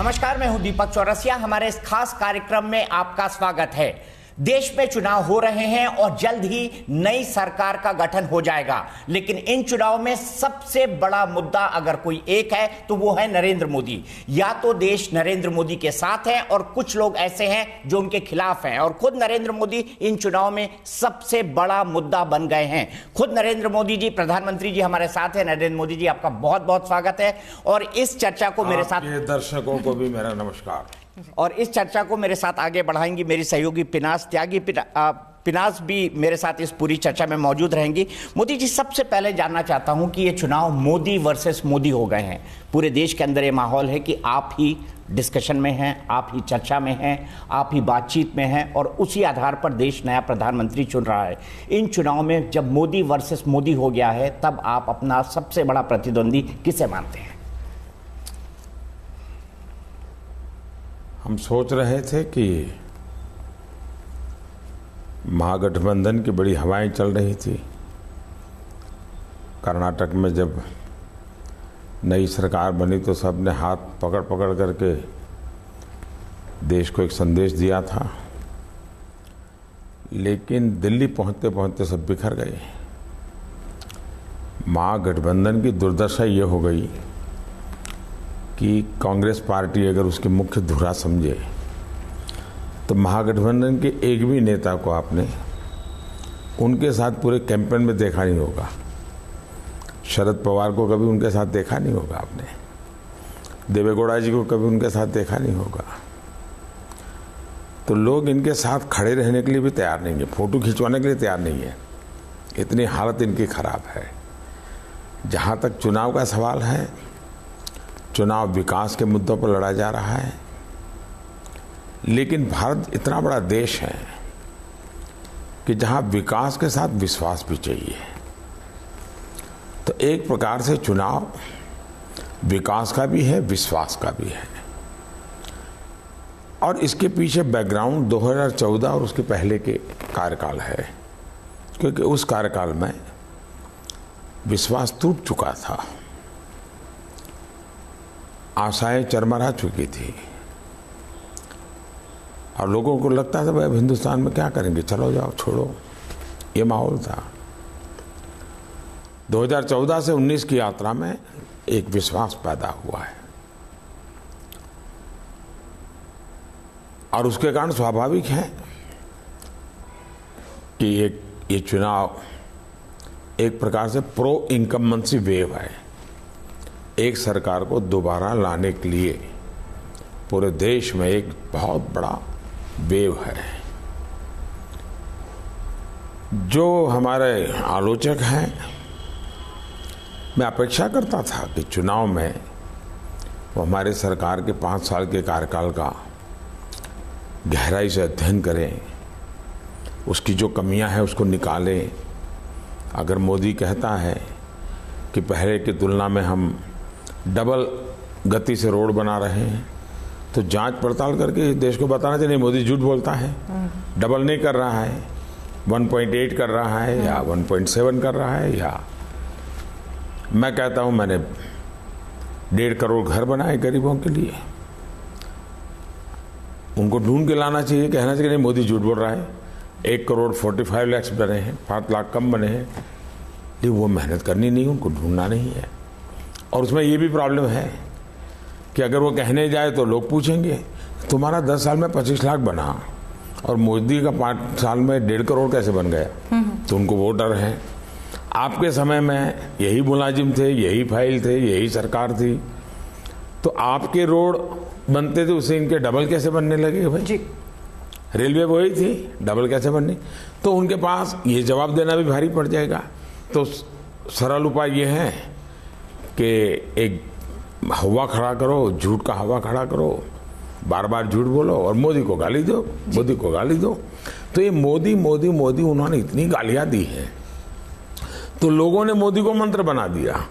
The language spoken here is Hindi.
नमस्कार, मैं हूं दीपक चौरसिया। हमारे इस खास कार्यक्रम में आपका स्वागत है। देश में चुनाव हो रहे हैं और जल्द ही नई सरकार का गठन हो जाएगा, लेकिन इन चुनाव में सबसे बड़ा मुद्दा अगर कोई एक है तो वो है नरेंद्र मोदी। या तो देश नरेंद्र मोदी के साथ है और कुछ लोग ऐसे हैं जो उनके खिलाफ हैं, और खुद नरेंद्र मोदी इन चुनाव में सबसे बड़ा मुद्दा बन गए हैं। खुद नरेंद्र मोदी जी, प्रधानमंत्री जी हमारे साथ हैं। नरेंद्र मोदी जी, आपका बहुत बहुत स्वागत है। और इस चर्चा को मेरे साथ, दर्शकों को भी मेरा नमस्कार। और इस चर्चा को मेरे साथ आगे बढ़ाएंगी मेरी सहयोगी पिनास त्यागी। पिनास भी मेरे साथ इस पूरी चर्चा में मौजूद रहेंगी। मोदी जी, सबसे पहले जानना चाहता हूं कि ये चुनाव मोदी वर्सेस मोदी हो गए हैं। पूरे देश के अंदर ये माहौल है कि आप ही डिस्कशन में हैं, आप ही चर्चा में हैं, आप ही बातचीत में हैं, और उसी आधार पर देश नया प्रधानमंत्री चुन रहा है। इन चुनाव में जब मोदी वर्सेस मोदी हो गया है, तब आप अपना सबसे बड़ा प्रतिद्वंदी किसे मानते हैं? हम सोच रहे थे कि महागठबंधन की बड़ी हवाएं चल रही थी। कर्नाटक में जब नई सरकार बनी तो सबने हाथ पकड़ पकड़ करके देश को एक संदेश दिया था, लेकिन दिल्ली पहुंचते पहुंचते सब बिखर गए। महागठबंधन की दुर्दशा ये हो गई कि कांग्रेस पार्टी अगर उसकी मुख्य धुरा समझे तो महागठबंधन के एक भी नेता को आपने उनके साथ पूरे कैंपेन में देखा नहीं होगा। शरद पवार को कभी उनके साथ देखा नहीं होगा आपने, देवेगौड़ा जी को कभी उनके साथ देखा नहीं होगा। तो लोग इनके साथ खड़े रहने के लिए भी तैयार नहीं है, फोटो खिंचवाने के लिए तैयार नहीं है। इतनी हालत इनकी खराब है। जहां तक चुनाव का सवाल है, चुनाव विकास के मुद्दों पर लड़ा जा रहा है, लेकिन भारत इतना बड़ा देश है कि जहां विकास के साथ विश्वास भी चाहिए। तो एक प्रकार से चुनाव विकास का भी है, विश्वास का भी है। और इसके पीछे बैकग्राउंड 2014 और उसके पहले के कार्यकाल है, क्योंकि उस कार्यकाल में विश्वास टूट चुका था, आशाएं चरमरा चुकी थी, और लोगों को लगता था भाई अब हिंदुस्तान में क्या करेंगे, चलो जाओ छोड़ो, ये माहौल था। 2014 से 19 की यात्रा में एक विश्वास पैदा हुआ है, और उसके कारण स्वाभाविक है कि ये चुनाव एक प्रकार से प्रो इनकम्बेंसी वेव है। एक सरकार को दोबारा लाने के लिए पूरे देश में एक बहुत बड़ा वेव है। जो हमारे आलोचक हैं, मैं अपेक्षा करता था कि चुनाव में वो हमारे सरकार के 5 साल के कार्यकाल का गहराई से अध्ययन करें, उसकी जो कमियां हैं उसको निकालें। अगर मोदी कहता है कि पहले की तुलना में हम डबल गति से रोड बना रहे हैं, तो जांच पड़ताल करके देश को बताना चाहिए मोदी झूठ बोलता है, डबल नहीं कर रहा है, 1.8 कर रहा है या 1.7 कर रहा है। या मैं कहता हूं मैंने 1.5 करोड़ घर बनाए गरीबों के लिए, उनको ढूंढ के लाना चाहिए, कहना चाहिए नहीं मोदी झूठ बोल रहा है। 1 करोड़ 45 लाख बने हैं, 5 लाख कम बने हैं, लेकिन वो मेहनत करनी नहीं, उनको ढूंढना नहीं है। और उसमें ये भी प्रॉब्लम है कि अगर वो कहने जाए तो लोग पूछेंगे तुम्हारा 10 साल में 25 लाख बना और मोदी का 5 साल में 1.5 करोड़ कैसे बन गया। तो उनको वो डर है। आपके समय में यही मुलाजिम थे, यही फाइल थे, यही सरकार थी, तो आपके रोड बनते थे, उससे इनके डबल कैसे बनने लगे भाई जी? रेलवे वही थी, डबल कैसे बनने? तो उनके पास ये जवाब देना भी भारी पड़ जाएगा। तो सरल उपाय ये है कि एक हवा खड़ा करो, झूठ का हवा खड़ा करो, बार बार झूठ बोलो और मोदी को गाली दो, मोदी को गाली दो। तो ये मोदी मोदी मोदी उन्होंने इतनी गालियां दी है, तो लोगों ने मोदी को मंत्र बना दिया।